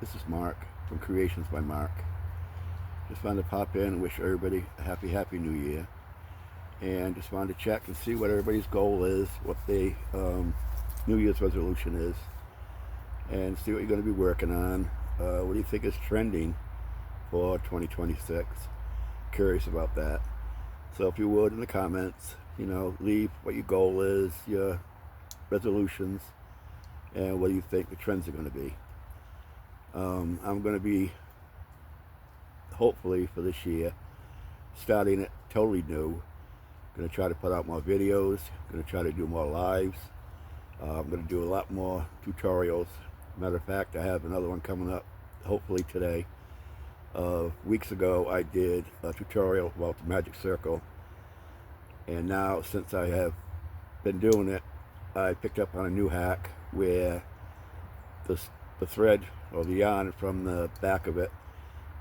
This is Mark from Creations by Mark. Just wanted to pop in and wish everybody a happy New Year. And just wanted to check and see what everybody's goal is, what the New Year's resolution is, and see what you're going to be working on. What do you think is trending for 2026? Curious about that. So if you would, in the comments, leave what your goal is, your resolutions, and what do you think the trends are going to be. I'm going to be, hopefully for this year, starting it totally new. Going to try to put out more videos, going to try to do more lives. I'm going to do a lot more tutorials. Matter of fact, I have another one coming up, hopefully today. Weeks ago, I did a tutorial about the magic circle. And now, since I have been doing it, I picked up on a new hack where the thread or the yarn from the back of it,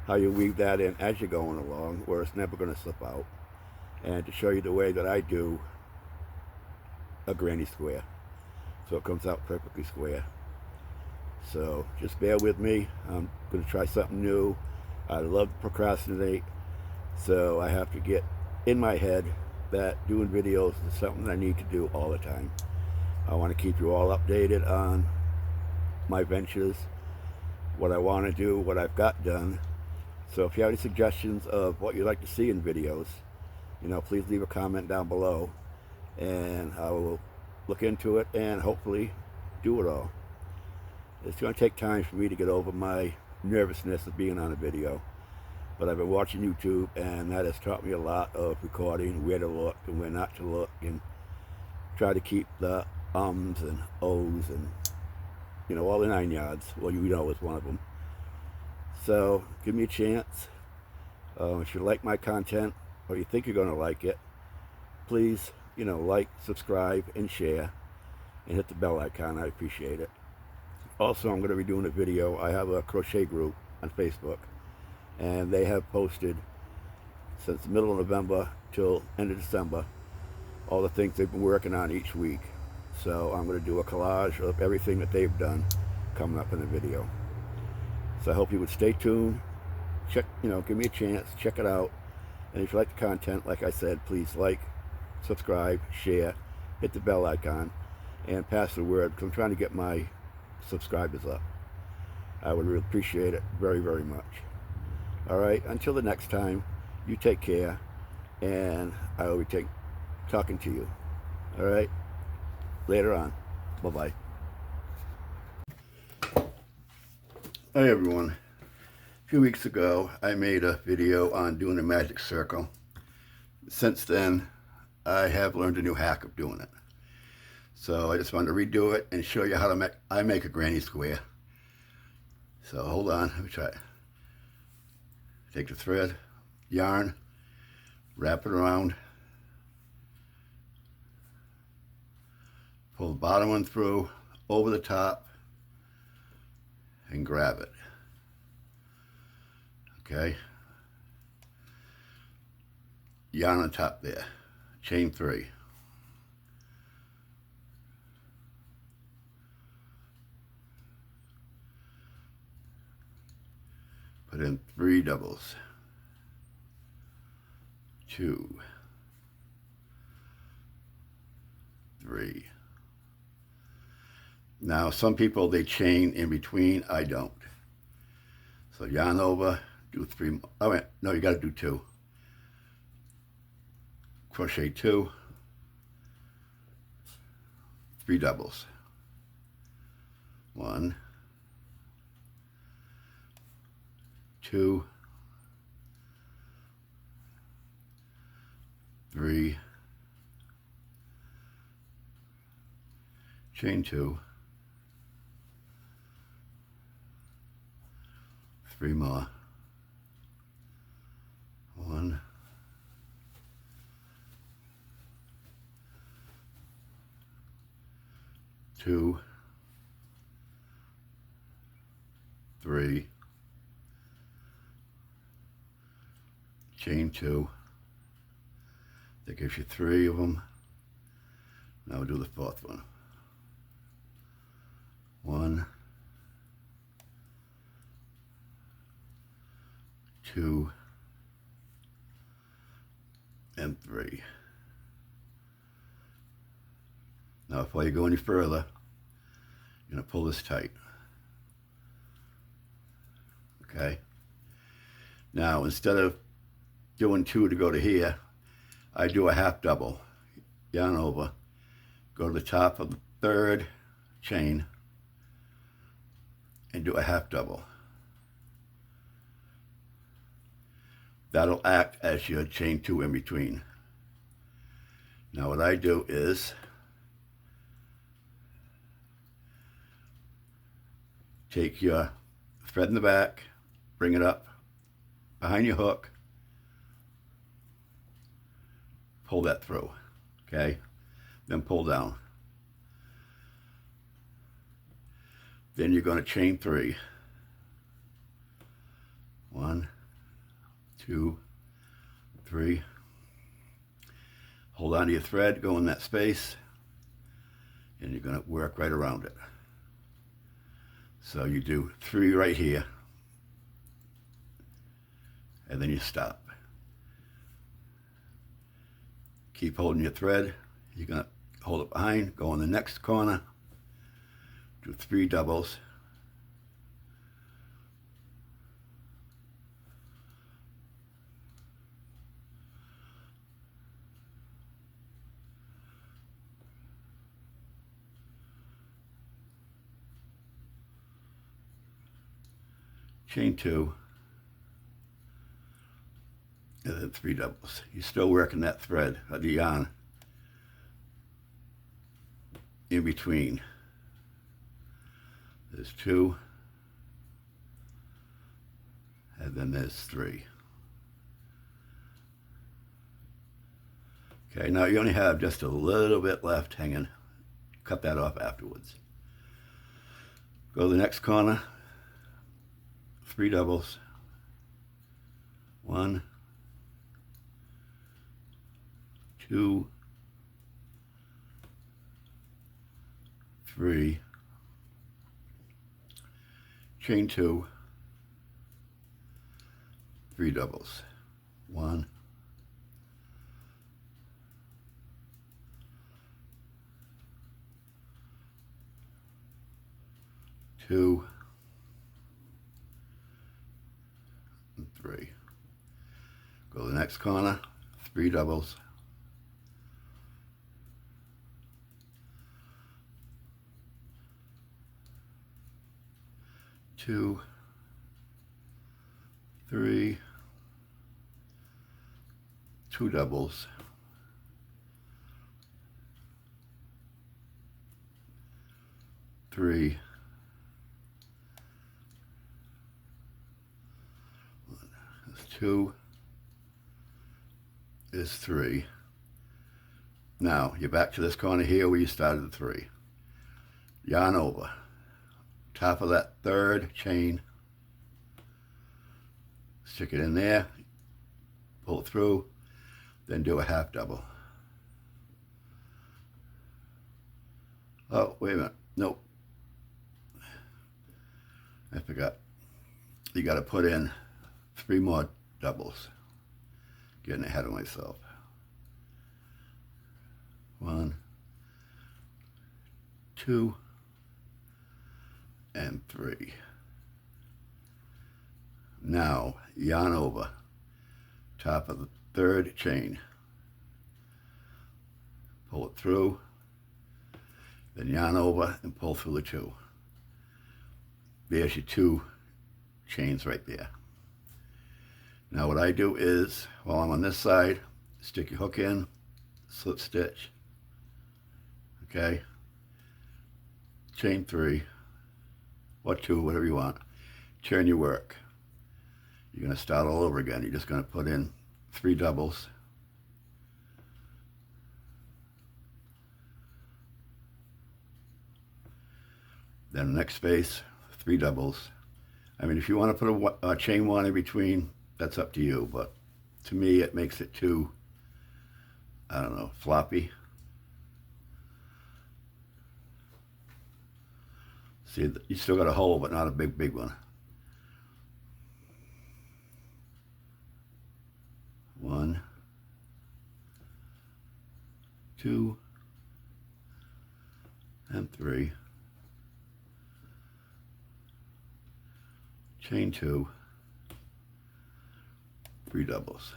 how you weave that in as you're going along, where it's never going to slip out. And to show you the way that I do a granny square, so it comes out perfectly square. So just bear with me. I'm going to try something new. I love to procrastinate, so I have to get in my head that doing videos is something I need to do all the time. I want to keep you all updated on my ventures, what I want to do, what I've got done. So if you have any suggestions of what you'd like to see in videos, please leave a comment down below, and I will look into it and hopefully do it all. It's going to take time for me to get over my nervousness of being on a video, but I've been watching YouTube, and that has taught me a lot of recording, where to look and where not to look, and try to keep the ums and ohs and all the 9 yards. Well, is one of them. So give me a chance. If you like my content, or you think you're going to like it, please, like, subscribe, and share, and hit the bell icon. I appreciate it. Also, I'm going to be doing a video. I have a crochet group on Facebook, and they have posted since the middle of November till end of December all the things they've been working on each week. So I'm going to do a collage of everything that they've done coming up in the video. So I hope you would stay tuned. Check, give me a chance, check it out. And if you like the content, like I said, please like, subscribe, share, hit the bell icon, and pass the word, because I'm trying to get my subscribers up. I would really appreciate it very, very much. All right, until the next time, you take care, and I will be talking to you. All right, later on. Bye-bye. Hi, everyone. A few weeks ago, I made a video on doing a magic circle. Since then, I have learned a new hack of doing it. So I just wanted to redo it and show you how to make a granny square. So hold on, let me try it. Take the thread, yarn, wrap it around, pull the bottom one through, over the top, and grab it. Okay, yarn on top there, chain 3. Put in 3 doubles, 2, 3. Now some people, they chain in between. I don't. So yarn over, do 3. Oh wait, no, you got to do 2. Crochet 2, 3 doubles, 1, 2, 3, chain 2, 3 more, 1, 2, 3, chain 2. That gives you 3 of them. Now we'll do the 4th one. 1, 2, and 3. Now before you go any further, you're going to pull this tight. Okay? Now instead of doing 2 to go to here, I do a half double. Yarn over, go to the top of the 3rd chain, and do a half double. That'll act as your chain 2 in between. Now what I do is take your thread in the back, bring it up behind your hook, pull that through, okay? Then pull down. Then you're going to chain 3. 1, 2, 3. Hold on to your thread, go in that space, and you're going to work right around it. So you do 3 right here, and then you stop. Keep holding your thread. You're going to hold it behind, go in the next corner, do 3 doubles. Chain 2, and then 3 doubles. You're still working that thread, the yarn, in between. There's 2, and then there's 3. Okay, now you only have just a little bit left hanging. Cut that off afterwards. Go to the next corner, 3 doubles. 1, 2, 3. Chain 2, 3 doubles. 1, 2, and 3. Go to the next corner, 3 doubles. 2, 3, 2 doubles. 3, 2 is 3. Now you're back to this corner here where you started the 3. Yarn over, top of that 3rd chain, stick it in there, pull it through, then do a half double. Oh, wait a minute, nope, I forgot. You got to put in 3 more doubles. Getting ahead of myself. 1, 2, and 3. Now yarn over, top of the 3rd chain, pull it through, then yarn over and pull through the 2. There's your 2 chains right there. Now what I do is, while I'm on this side, stick your hook in, slip stitch, okay, chain 3, or 2, whatever you want, turn your work. You're going to start all over again. You're just going to put in 3 doubles, then the next space, 3 doubles. I mean, if you want to put a chain 1 in between, that's up to you, but to me it makes it too, I don't know, floppy. See, you still got a hole, but not a big one. 1, 2, and 3. Chain 2, 3 doubles.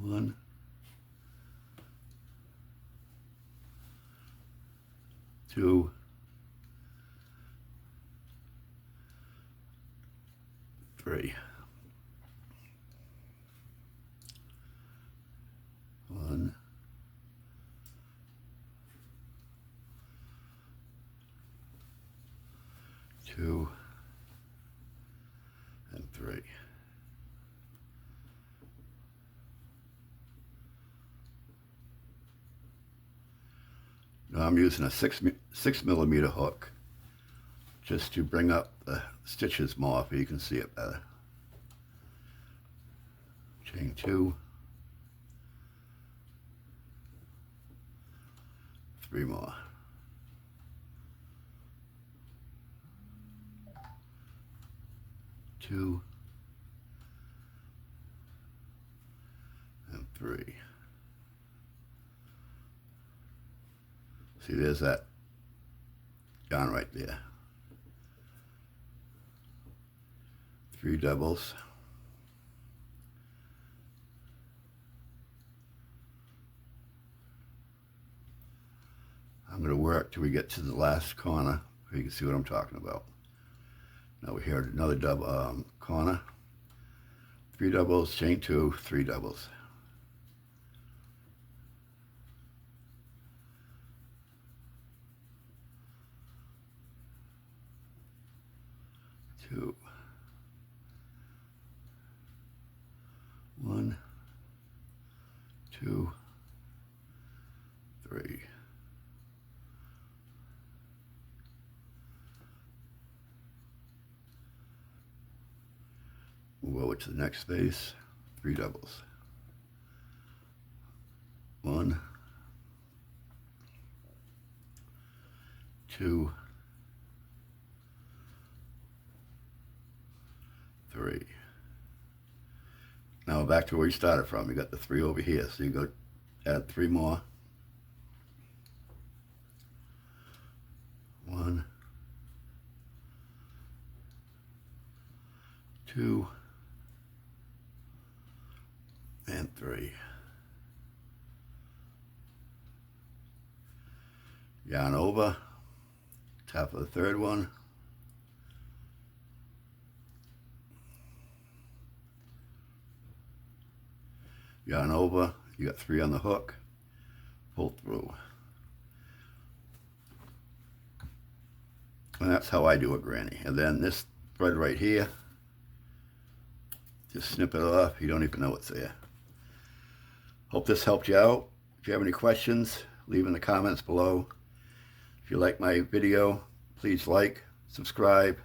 1, 2, 3. 1, 2, and 3. Now I'm using a 6mm hook just to bring up the stitches more so you can see it better. Chain 2, 3 more. 2 and 3. See, there's that yarn right there. 3 doubles. I'm going to work till we get to the last corner so you can see what I'm talking about. Now we're here at another double corner. 3 doubles, chain 2, 3 doubles. 2, 1, 2, 3. Move over to the next space, 3 doubles. 1, 2, 3. Now back to where you started from. You got the 3 over here, so you go add 3 more. 1, 2, and 3. Yarn over, top of the third one. Yarn over, you got 3 on the hook, pull through. And that's how I do it, Granny. And then this thread right here, just snip it off, you don't even know it's there. Hope this helped you out. If you have any questions, leave in the comments below. If you like my video, please like, subscribe,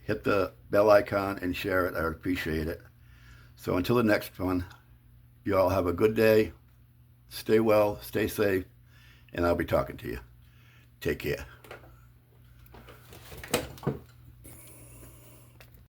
hit the bell icon and share it. I would appreciate it. So until the next one, you all have a good day. Stay well, stay safe, and I'll be talking to you. Take care.